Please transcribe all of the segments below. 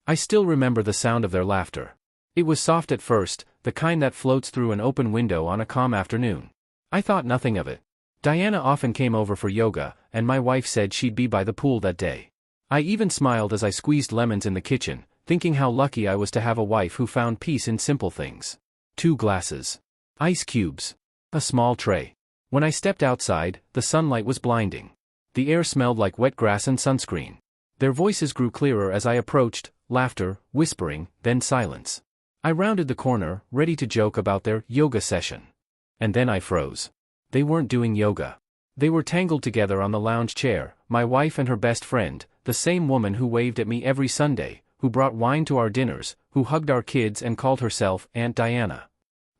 I still remember the sound of their laughter. It was soft at first, the kind that floats through an open window on a calm afternoon. I thought nothing of it. Diana often came over for yoga, and my wife said she'd be by the pool that day. I even smiled as I squeezed lemons in the kitchen, thinking how lucky I was to have a wife who found peace in simple things. 2 glasses. Ice cubes. A small tray. When I stepped outside, the sunlight was blinding. The air smelled like wet grass and sunscreen. Their voices grew clearer as I approached, laughter, whispering, then silence. I rounded the corner, ready to joke about their yoga session. And then I froze. They weren't doing yoga. They were tangled together on the lounge chair, my wife and her best friend, the same woman who waved at me every Sunday, who brought wine to our dinners, who hugged our kids and called herself Aunt Diana.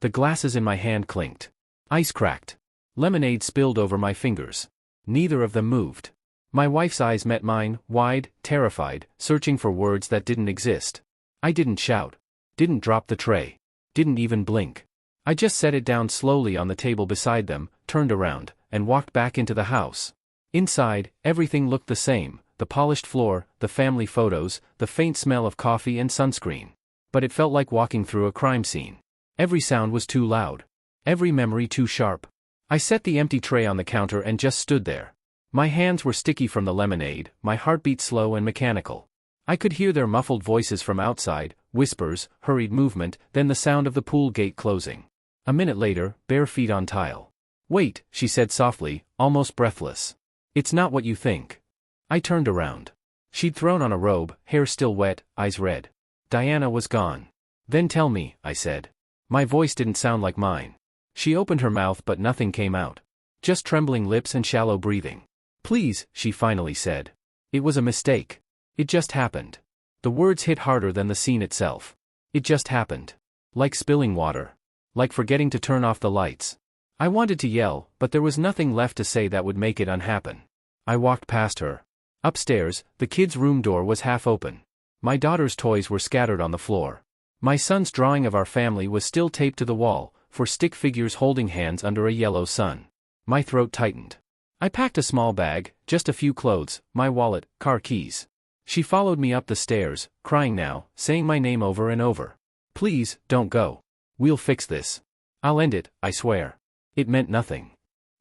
The glasses in my hand clinked. Ice cracked. Lemonade spilled over my fingers. Neither of them moved. My wife's eyes met mine, wide, terrified, searching for words that didn't exist. I didn't shout. Didn't drop the tray. Didn't even blink. I just set it down slowly on the table beside them, turned around, and walked back into the house. Inside, everything looked the same, the polished floor, the family photos, the faint smell of coffee and sunscreen. But it felt like walking through a crime scene. Every sound was too loud. Every memory too sharp. I set the empty tray on the counter and just stood there. My hands were sticky from the lemonade, my heartbeat slow and mechanical. I could hear their muffled voices from outside, whispers, hurried movement, then the sound of the pool gate closing. A minute later, bare feet on tile. "Wait," she said softly, almost breathless. "It's not what you think." I turned around. She'd thrown on a robe, hair still wet, eyes red. Diana was gone. "Then tell me," I said. My voice didn't sound like mine. She opened her mouth but nothing came out. Just trembling lips and shallow breathing. "Please," she finally said. "It was a mistake. It just happened." The words hit harder than the scene itself. It just happened. Like spilling water. Like forgetting to turn off the lights. I wanted to yell, but there was nothing left to say that would make it unhappen. I walked past her. Upstairs, the kids' room door was half open. My daughter's toys were scattered on the floor. My son's drawing of our family was still taped to the wall, for stick figures holding hands under a yellow sun. My throat tightened. I packed a small bag, just a few clothes, my wallet, car keys. She followed me up the stairs, crying now, saying my name over and over. "Please, don't go. We'll fix this. I'll end it, I swear." It meant nothing.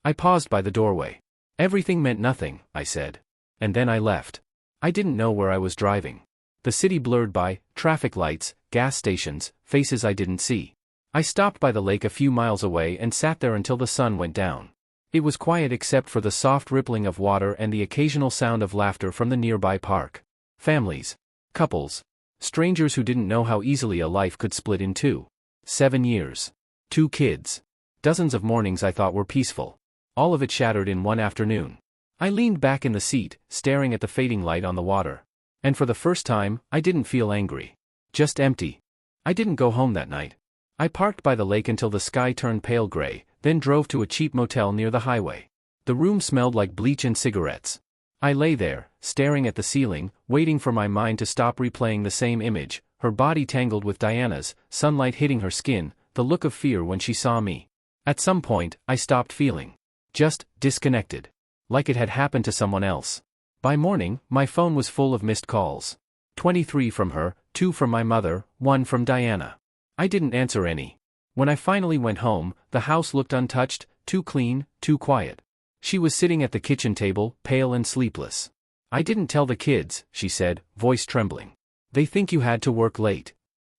I paused by the doorway. "Everything meant nothing," I said. And then I left. I didn't know where I was driving. The city blurred by, traffic lights, gas stations, faces I didn't see. I stopped by the lake a few miles away and sat there until the sun went down. It was quiet except for the soft rippling of water and the occasional sound of laughter from the nearby park. Families. Couples. Strangers who didn't know how easily a life could split in two. 7 years. 2 kids. Dozens of mornings I thought were peaceful. All of it shattered in one afternoon. I leaned back in the seat, staring at the fading light on the water. And for the first time, I didn't feel angry. Just empty. I didn't go home that night. I parked by the lake until the sky turned pale gray, then drove to a cheap motel near the highway. The room smelled like bleach and cigarettes. I lay there, staring at the ceiling, waiting for my mind to stop replaying the same image, her body tangled with Diana's, sunlight hitting her skin, the look of fear when she saw me. At some point, I stopped feeling. Just disconnected. Like it had happened to someone else. By morning, my phone was full of missed calls. 23 from her, 2 from my mother, 1 from Diana. I didn't answer any. When I finally went home, the house looked untouched, too clean, too quiet. She was sitting at the kitchen table, pale and sleepless. "I didn't tell the kids," she said, voice trembling. "They think you had to work late."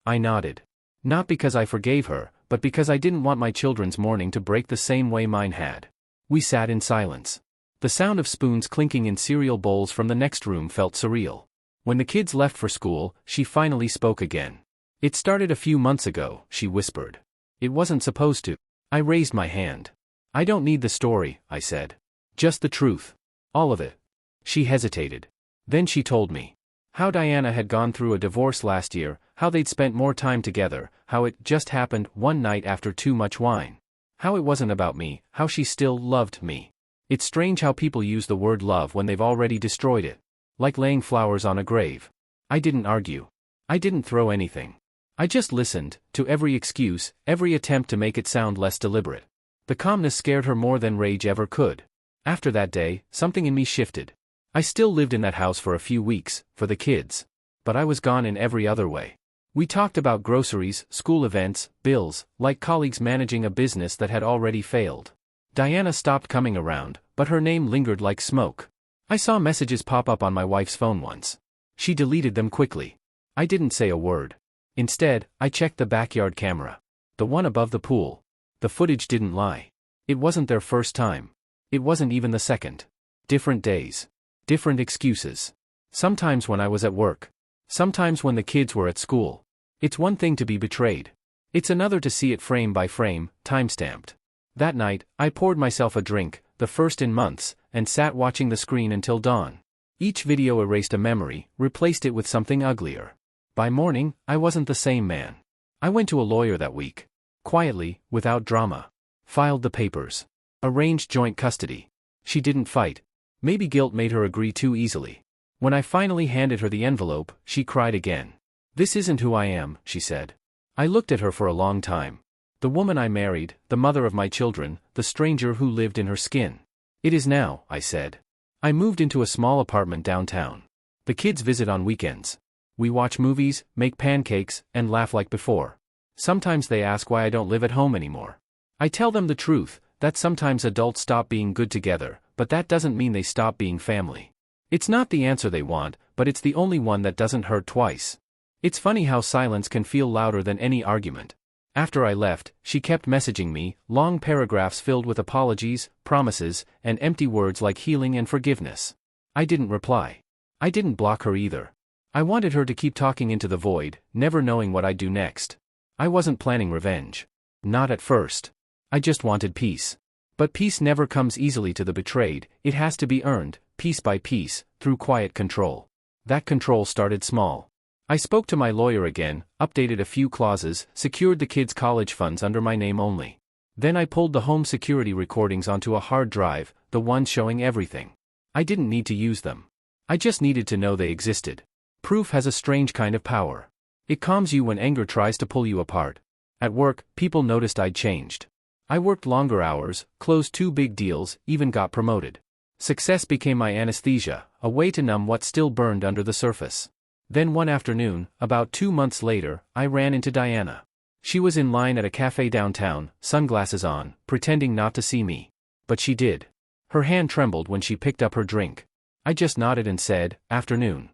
I nodded. Not because I forgave her, but because I didn't want my children's morning to break the same way mine had. We sat in silence. The sound of spoons clinking in cereal bowls from the next room felt surreal. When the kids left for school, she finally spoke again. "It started a few months ago," she whispered. "It wasn't supposed to." I raised my hand. "I don't need the story," I said. "Just the truth. All of it." She hesitated. Then she told me. How Diana had gone through a divorce last year, how they'd spent more time together, how it just happened one night after too much wine. How it wasn't about me, how she still loved me. It's strange how people use the word love when they've already destroyed it. Like laying flowers on a grave. I didn't argue. I didn't throw anything. I just listened, to every excuse, every attempt to make it sound less deliberate. The calmness scared her more than rage ever could. After that day, something in me shifted. I still lived in that house for a few weeks, for the kids. but I was gone in every other way. We talked about groceries, school events, bills, like colleagues managing a business that had already failed. Diana stopped coming around, but her name lingered like smoke. I saw messages pop up on my wife's phone once. She deleted them quickly. I didn't say a word. Instead, I checked the backyard camera. The one above the pool. The footage didn't lie. It wasn't their first time. It wasn't even the second. Different days. Different excuses. Sometimes when I was at work. Sometimes when the kids were at school. It's one thing to be betrayed. It's another to see it frame by frame, time-stamped. That night, I poured myself a drink, the first in months, and sat watching the screen until dawn. Each video erased a memory, replaced it with something uglier. By morning, I wasn't the same man. I went to a lawyer that week. Quietly, without drama. Filed the papers. Arranged joint custody. She didn't fight. Maybe guilt made her agree too easily. When I finally handed her the envelope, she cried again. "This isn't who I am," she said. I looked at her for a long time. The woman I married, the mother of my children, the stranger who lived in her skin. "It is now," I said. I moved into a small apartment downtown. The kids visit on weekends. We watch movies, make pancakes, and laugh like before. Sometimes they ask why I don't live at home anymore. I tell them the truth, that sometimes adults stop being good together, but that doesn't mean they stop being family. It's not the answer they want, but it's the only one that doesn't hurt twice. It's funny how silence can feel louder than any argument. After I left, she kept messaging me, long paragraphs filled with apologies, promises, and empty words like healing and forgiveness. I didn't reply. I didn't block her either. I wanted her to keep talking into the void, never knowing what I'd do next. I wasn't planning revenge. Not at first. I just wanted peace. But peace never comes easily to the betrayed, it has to be earned, piece by piece, through quiet control. That control started small. I spoke to my lawyer again, updated a few clauses, secured the kids' college funds under my name only. Then I pulled the home security recordings onto a hard drive, the ones showing everything. I didn't need to use them. I just needed to know they existed. Proof has a strange kind of power. It calms you when anger tries to pull you apart. At work, people noticed I'd changed. I worked longer hours, closed 2 big deals, even got promoted. Success became my anesthesia, a way to numb what still burned under the surface. Then one afternoon, about 2 months later, I ran into Diana. She was in line at a cafe downtown, sunglasses on, pretending not to see me. But she did. Her hand trembled when she picked up her drink. I just nodded and said, "Afternoon."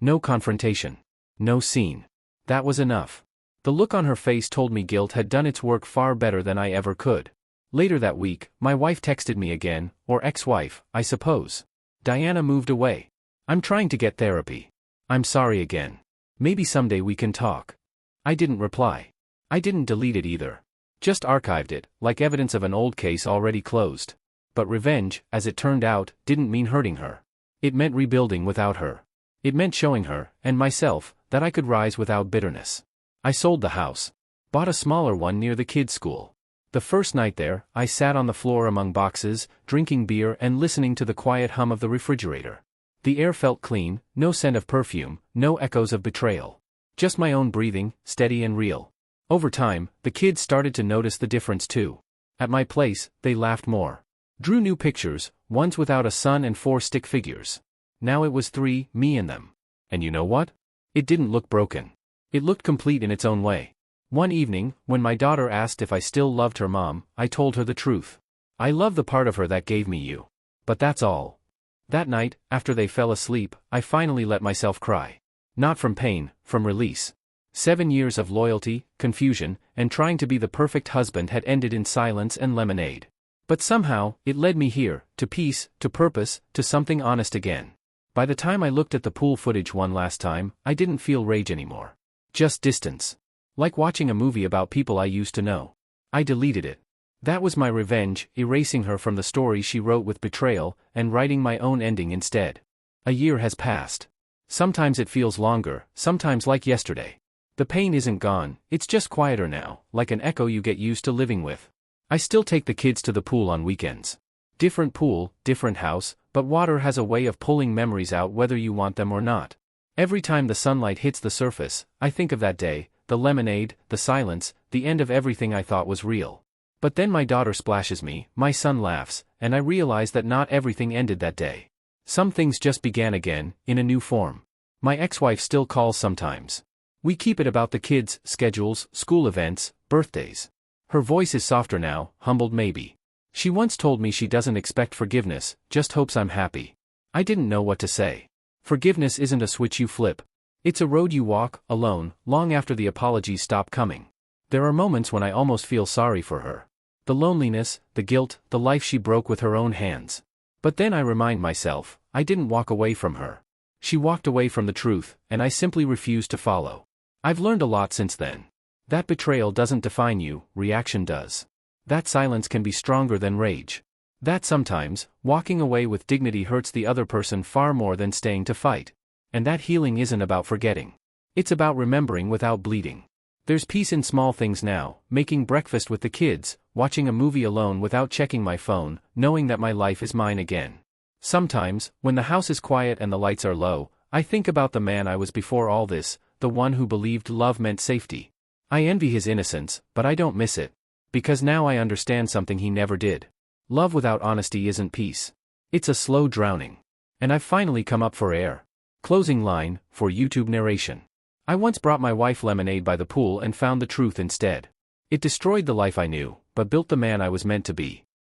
No confrontation. No scene. That was enough. The look on her face told me guilt had done its work far better than I ever could. Later that week, my wife texted me again, or ex-wife, I suppose. "Diana moved away. I'm trying to get therapy. I'm sorry again. Maybe someday we can talk." I didn't reply. I didn't delete it either. Just archived it, like evidence of an old case already closed. But revenge, as it turned out, didn't mean hurting her. It meant rebuilding without her. It meant showing her, and myself, that I could rise without bitterness. I sold the house. Bought a smaller one near the kids' school. The first night there, I sat on the floor among boxes, drinking beer and listening to the quiet hum of the refrigerator. The air felt clean, no scent of perfume, no echoes of betrayal. Just my own breathing, steady and real. Over time, the kids started to notice the difference too. At my place, they laughed more. Drew new pictures, ones without a sun and 4 stick figures. Now it was 3, me and them. And you know what? It didn't look broken. It looked complete in its own way. One evening, when my daughter asked if I still loved her mom, I told her the truth. "I love the part of her that gave me you. But that's all." That night, after they fell asleep, I finally let myself cry. Not from pain, from release. 7 years of loyalty, confusion, and trying to be the perfect husband had ended in silence and lemonade. But somehow, it led me here, to peace, to purpose, to something honest again. By the time I looked at the pool footage one last time, I didn't feel rage anymore. Just distance. Like watching a movie about people I used to know. I deleted it. That was my revenge, erasing her from the story she wrote with betrayal, and writing my own ending instead. A year has passed. Sometimes it feels longer, sometimes like yesterday. The pain isn't gone, it's just quieter now, like an echo you get used to living with. I still take the kids to the pool on weekends. Different pool, different house, but water has a way of pulling memories out whether you want them or not. Every time the sunlight hits the surface, I think of that day, the lemonade, the silence, the end of everything I thought was real. But then my daughter splashes me, my son laughs, and I realize that not everything ended that day. Some things just began again, in a new form. My ex-wife still calls sometimes. We keep it about the kids, schedules, school events, birthdays. Her voice is softer now, humbled maybe. She once told me she doesn't expect forgiveness, just hopes I'm happy. I didn't know what to say. Forgiveness isn't a switch you flip. It's a road you walk, alone, long after the apologies stop coming. There are moments when I almost feel sorry for her. The loneliness, the guilt, the life she broke with her own hands. But then I remind myself, I didn't walk away from her. She walked away from the truth, and I simply refused to follow. I've learned a lot since then. That betrayal doesn't define you, reaction does. That silence can be stronger than rage. That sometimes, walking away with dignity hurts the other person far more than staying to fight. And that healing isn't about forgetting. It's about remembering without bleeding. There's peace in small things now, making breakfast with the kids, watching a movie alone without checking my phone, knowing that my life is mine again. Sometimes, when the house is quiet and the lights are low, I think about the man I was before all this, the one who believed love meant safety. I envy his innocence, but I don't miss it. Because now I understand something he never did. Love without honesty isn't peace. It's a slow drowning. And I've finally come up for air. Closing line, for YouTube narration. I once brought my wife lemonade by the pool and found the truth instead. It destroyed the life I knew, but built the man I was meant to be.